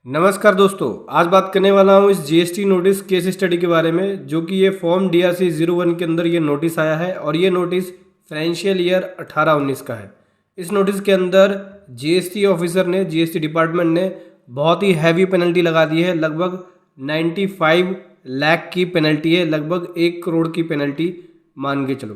नमस्कार दोस्तों, आज बात करने वाला हूँ इस जीएसटी नोटिस केस स्टडी के बारे में, जो कि ये फॉर्म DRC 01 के अंदर ये नोटिस आया है और ये नोटिस फाइनेंशियल ईयर 18-19 का है। इस नोटिस के अंदर जीएसटी ऑफिसर ने, जीएसटी डिपार्टमेंट ने बहुत ही हैवी पेनल्टी लगा दी है। लगभग 95 लाख की पेनल्टी है, लगभग 1 करोड़ की पेनल्टी मान के चलो।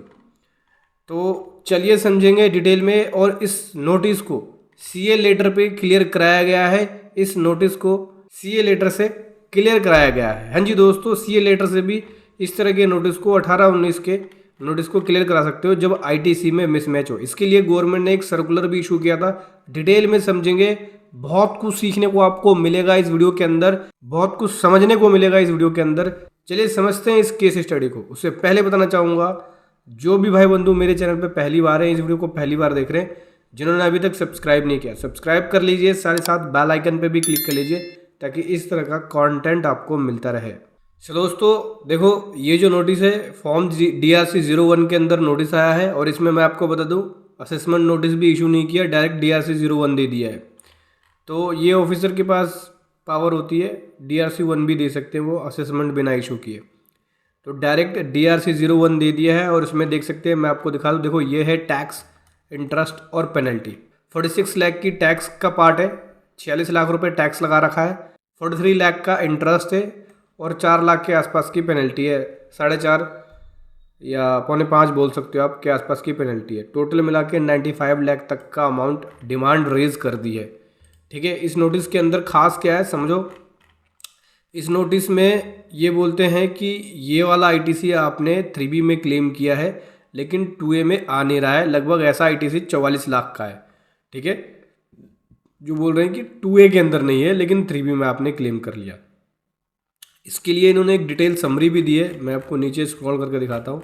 तो चलिए समझेंगे डिटेल में। और इस नोटिस को सीए लेटर पे क्लियर कराया गया है। इस नोटिस को सीए लेटर से क्लियर कराया गया है। हाँ जी दोस्तों, सीए लेटर से भी इस तरह के नोटिस को 18-19 के नोटिस को क्लियर करा सकते हो जब आईटीसी में मिसमैच हो। इसके लिए गवर्नमेंट ने एक सर्कुलर भी इशू किया था। डिटेल में समझेंगे, बहुत कुछ सीखने को आपको मिलेगा इस वीडियो के अंदर, बहुत कुछ समझने को मिलेगा इस वीडियो के अंदर। चलिए समझते हैं इस केस स्टडी को। उससे पहले बताना चाहूँगा, जो भी भाई बंधु मेरे चैनल पे पहली बार है, इस वीडियो को पहली बार देख रहे हैं, जिन्होंने अभी तक सब्सक्राइब नहीं किया, सब्सक्राइब कर लीजिए, साथ ही साथ बेल आइकन पे भी क्लिक कर लीजिए ताकि इस तरह का कंटेंट आपको मिलता रहे। चलो दोस्तों देखो, ये जो नोटिस है फॉर्म DRC 01 के अंदर नोटिस आया है और इसमें मैं आपको बता दूं, असेसमेंट नोटिस भी इशू नहीं किया, डायरेक्ट DRC 01 दे दिया है। तो ये ऑफिसर के पास पावर होती है, DRC 1 भी दे सकते हैं वो असेसमेंट बिना इशू किए। तो डायरेक्ट DRC 01 दे दिया है और इसमें देख सकते हैं, मैं आपको दिखा दूँ। देखो ये है टैक्स, इंटरेस्ट और पेनल्टी। 46 लाख की टैक्स का पार्ट है, 46 लाख रुपए टैक्स लगा रखा है, 43 लाख का इंटरेस्ट है और 4 लाख के आसपास की पेनल्टी है, 4.5 या 4.25 बोल सकते हो आप के आसपास की पेनल्टी है। टोटल मिला के 95 लाख तक का अमाउंट डिमांड रेज कर दी है। ठीक है, इस नोटिस के अंदर खास क्या है समझो। इस नोटिस में ये बोलते हैं कि ये वाला आईटीसी आपने 3B में क्लेम किया है लेकिन 2A में आ नहीं रहा है। लगभग ऐसा आईटीसी 44 लाख का है। ठीक है, जो बोल रहे हैं कि 2A के अंदर नहीं है लेकिन 3B में आपने क्लेम कर लिया। इसके लिए इन्होंने एक डिटेल समरी भी दी है, मैं आपको नीचे स्क्रॉल करके दिखाता हूँ।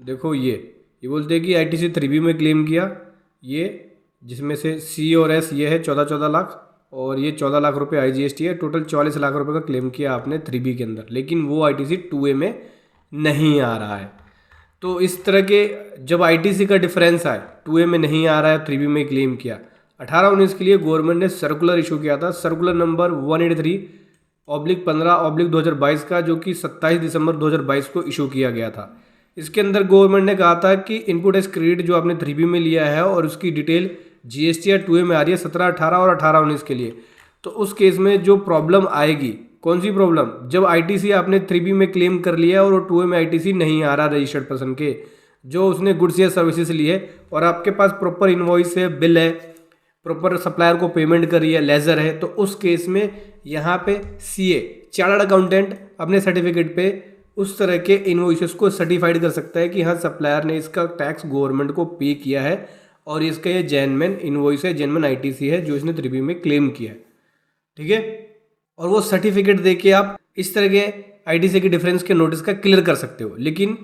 देखो ये बोलते हैं कि आईटीसी 3B में क्लेम किया, ये जिसमें से C और S ये है 14 लाख और ये 14 लाख रुपए IGST है। टोटल 44 लाख रुपए का क्लेम किया आपने 3B के अंदर, लेकिन वो आईटीसी 2A में नहीं आ रहा है। तो इस तरह के जब आईटीसी का डिफरेंस आए, 2A में नहीं आ रहा है, 3B में क्लेम किया, 18-19 के लिए गवर्नमेंट ने सर्कुलर इशू किया था, सर्कुलर नंबर 183/15/2022 का, जो कि 27 दिसंबर 2022 को इशू किया गया था। इसके अंदर गवर्नमेंट ने कहा था कि इनपुट एज क्रेडिट जो आपने 3B में लिया है और उसकी डिटेल GST या 2A में आ रही है 17-18 और 18-19 के लिए, तो उस केस में जो प्रॉब्लम आएगी, कौन सी प्रॉब्लम, जब आईटीसी आपने 3B में क्लेम कर लिया और 2A में आईटीसी नहीं आ रहा रजिस्टर्ड पर्सन के, जो उसने गुड्स या सर्विसेज ली है और आपके पास प्रॉपर इनवॉइस है, बिल है, प्रॉपर सप्लायर को पेमेंट करी है, लेजर है, तो उस केस में यहाँ पे CA चार्टर्ड अकाउंटेंट अपने सर्टिफिकेट पे उस तरह के इनवॉइसेस को सर्टिफाइड कर सकता है कि हाँ सप्लायर ने इसका टैक्स गवर्नमेंट को पे किया है और इसका ये जेन्युइन इनवॉइस है, जेन्युइन आईटीसी है जो इसने 3B में क्लेम किया है। ठीक है, और वो सर्टिफिकेट देके आप इस तरह के आईटीसी के डिफरेंस के नोटिस का क्लियर कर सकते हो। लेकिन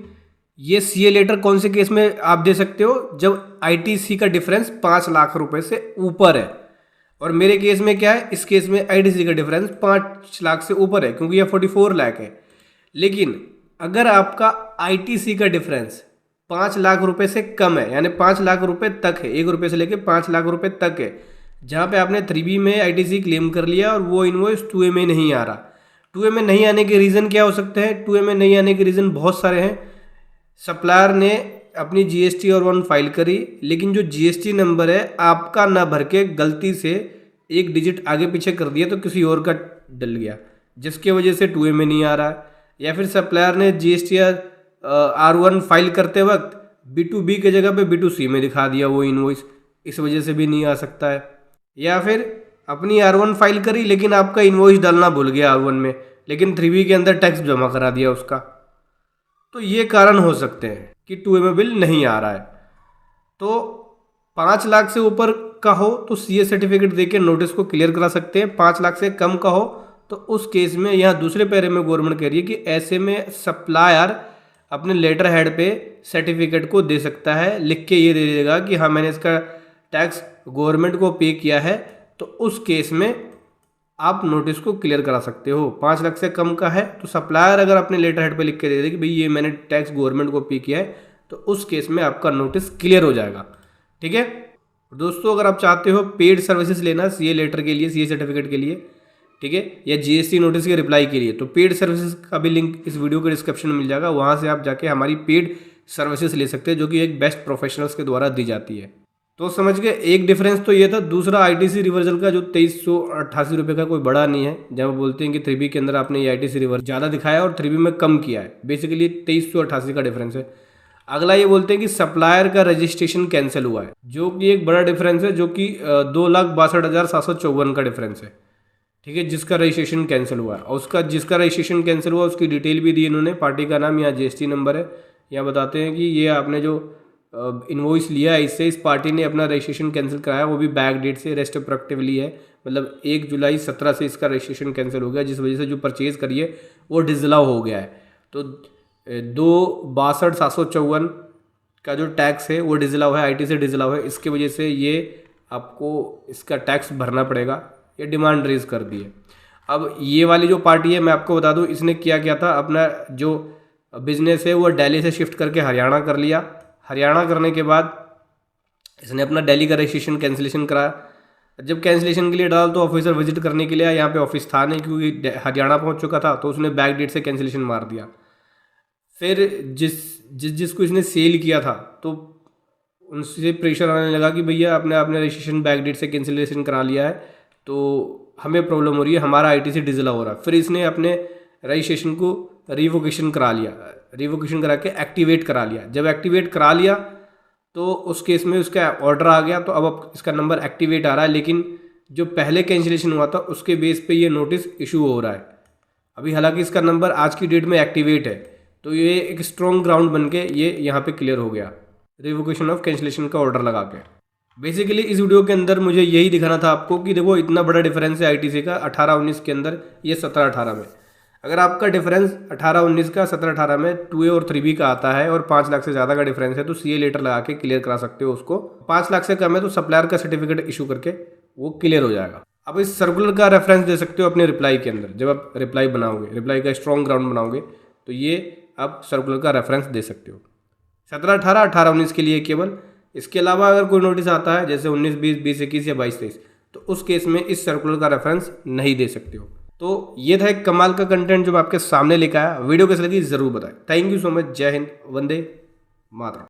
ये सीए लेटर कौन से केस में आप दे सकते हो, जब आईटीसी का डिफरेंस 5 लाख रुपए से ऊपर है। और मेरे केस में क्या है, इस केस में आईटीसी का डिफरेंस 5 लाख से ऊपर है क्योंकि यह 44 लाख है। लेकिन अगर आपका आईटीसी का डिफरेंस 5 लाख रुपए से कम है, यानी 5 लाख रुपए तक है, 1 रुपये से लेकर 5 लाख रुपए तक है, जहाँ पे आपने 3B में आईटीसी क्लेम कर लिया और वो इनवॉइस 2A में नहीं आ रहा। 2A में नहीं आने के रीज़न क्या हो सकते हैं, 2A में नहीं आने के रीज़न बहुत सारे हैं। सप्लायर ने अपनी GST और 1 फाइल करी, लेकिन जो GST नंबर है आपका ना भर के गलती से 1 डिजिट आगे पीछे कर दिया तो किसी और का डल गया, जिसकी वजह से 2A में नहीं आ रहा है। या फिर सप्लायर ने GST या R1 फाइल करते वक्त B2B के जगह पे B2C में दिखा दिया वो इनवॉइस, इस वजह से भी नहीं आ सकता है। या फिर अपनी R1 फाइल करी लेकिन आपका इनवॉइस डालना भूल गया R1 में, लेकिन 3B के अंदर टैक्स जमा करा दिया उसका। तो ये कारण हो सकते हैं कि 2A में बिल नहीं आ रहा है। तो 5 लाख से ऊपर का हो तो CA सर्टिफिकेट देके नोटिस को क्लियर करा सकते हैं। 5 लाख से कम का हो तो उस केस में यहाँ दूसरे पैरे में गवर्नमेंट कह रही है कि ऐसे में सप्लायर अपने लेटर हेड पे सर्टिफिकेट को दे सकता है, लिख के ये दे देगा कि हाँ मैंने इसका टैक्स गवर्नमेंट को पे किया है। तो उस केस में आप नोटिस को क्लियर करा सकते हो। 5 लाख से कम का है तो सप्लायर अगर अपने लेटर हेड पे लिख के दे दे कि भाई ये मैंने टैक्स गवर्नमेंट को पे किया है, तो उस केस में आपका नोटिस क्लियर हो जाएगा। ठीक है दोस्तों, अगर आप चाहते हो पेड सर्विसेज लेना CA लेटर के लिए, CA सर्टिफिकेट के लिए, ठीक है, या जीएसटी नोटिस के रिप्लाई के लिए। तो पेड सर्विसेज का भी लिंक इस वीडियो के डिस्क्रिप्शन में मिल जाएगा, वहाँ से आप जाके हमारी पेड सर्विसेज ले सकते हैं जो कि एक बेस्ट प्रोफेशनल्स के द्वारा दी जाती है। तो समझ गए, एक डिफरेंस तो ये था। दूसरा आईटीसी रिवर्सल का जो 2388 रुपये का कोई बड़ा नहीं है, जब बोलते हैं कि 3B के अंदर आपने ये आईटीसी रिवर्सल ज़्यादा दिखाया और 3B में कम किया है, बेसिकली 2388 का डिफरेंस है। अगला ये बोलते हैं कि सप्लायर का रजिस्ट्रेशन कैंसिल हुआ है, जो कि एक बड़ा डिफरेंस है, जो कि 2,62,754 का डिफरेंस है, ठीक है, जिसका रजिस्ट्रेशन कैंसिल हुआ है। और उसका जिसका रजिस्ट्रेशन कैंसिल हुआ उसकी डिटेल भी दी इन्होंने, पार्टी का नाम, यहाँ जीएसटी नंबर है। यहाँ बताते हैं कि ये आपने जो इनवॉइस लिया है, इससे इस पार्टी ने अपना रजिस्ट्रेशन कैंसिल कराया, वो भी बैक डेट से रेस्ट्रोस्पेक्टिवली है, मतलब 1 जुलाई 17 से इसका रजिस्ट्रेशन कैंसिल हो गया, जिस वजह से जो परचेज़ करिए वो डिसअलाउ हो गया है। तो 2,62,754 का जो टैक्स है वो डिसअलाउ है, आईटी से डिसअलाउ है, इसकी वजह से ये आपको इसका टैक्स भरना पड़ेगा, ये डिमांड रेज कर दी है। अब ये वाली जो पार्टी है, मैं आपको बता दूं, इसने किया था, अपना जो बिजनेस है वो दिल्ली से शिफ्ट करके हरियाणा कर लिया। हरियाणा करने के बाद इसने अपना दिल्ली का रजिस्ट्रेशन कैंसिलेशन कराया। जब कैंसिलेशन के लिए डाला तो ऑफिसर विजिट करने के लिए आया, यहाँ पे ऑफिस था नहीं क्योंकि हरियाणा पहुँच चुका था, तो उसने बैक डेट से कैंसिलेशन मार दिया। फिर जिसको इसने सेल किया था तो उनसे प्रेशर आने लगा कि भैया आपने रजिस्ट्रेशन बैक डेट से कैंसिलेशन करा लिया है, तो हमें प्रॉब्लम हो रही है, हमारा आईटी से डिसअलाउ हो रहा है। फिर इसने अपने रजिस्ट्रेशन को रिवोकेशन करा लिया, रिवोकेशन करा के एक्टिवेट करा लिया। जब एक्टिवेट करा लिया तो उस केस में उसका ऑर्डर आ गया, तो अब इसका नंबर एक्टिवेट आ रहा है, लेकिन जो पहले कैंसिलेशन हुआ था उसके बेस पे ये नोटिस इशू हो रहा है अभी। हालांकि इसका नंबर आज की डेट में एक्टिवेट है, तो ये एक स्ट्रॉन्ग ग्राउंड बन के ये यहाँ पे क्लियर हो गया, रिवोकेशन ऑफ कैंसिलेशन का ऑर्डर लगा के। बेसिकली इस वीडियो के अंदर मुझे यही दिखाना था आपको कि देखो इतना बड़ा डिफरेंस है आईटीसी का 18-19 के अंदर, ये 17-18 में। अगर आपका डिफरेंस 18-19 का 17-18 में 2A और 3B का आता है और 5 लाख से ज़्यादा का डिफरेंस है, तो CA लेटर लगा के क्लियर करा सकते हो उसको। 5 लाख से कम है तो सप्लायर का सर्टिफिकेट इशू करके वो क्लियर हो जाएगा। अब इस सर्कुलर का रेफरेंस दे सकते हो अपने रिप्लाई के अंदर, जब आप रिप्लाई बनाओगे, रिप्लाई का स्ट्रॉन्ग ग्राउंड बनाओगे, तो ये आप सर्कुलर का रेफरेंस दे सकते हो 17-18, 18-19 के लिए केवल। इसके अलावा अगर कोई नोटिस आता है जैसे 19-20, 20-21 या 22-23, तो उस केस में इस सर्कुलर का रेफरेंस नहीं दे सकते हो। तो ये था एक कमाल का कंटेंट जो मैं आपके सामने लेकर आया। वीडियो कैसी लगी ज़रूर बताएं। Thank you so much. जय हिंद, वंदे मातरम।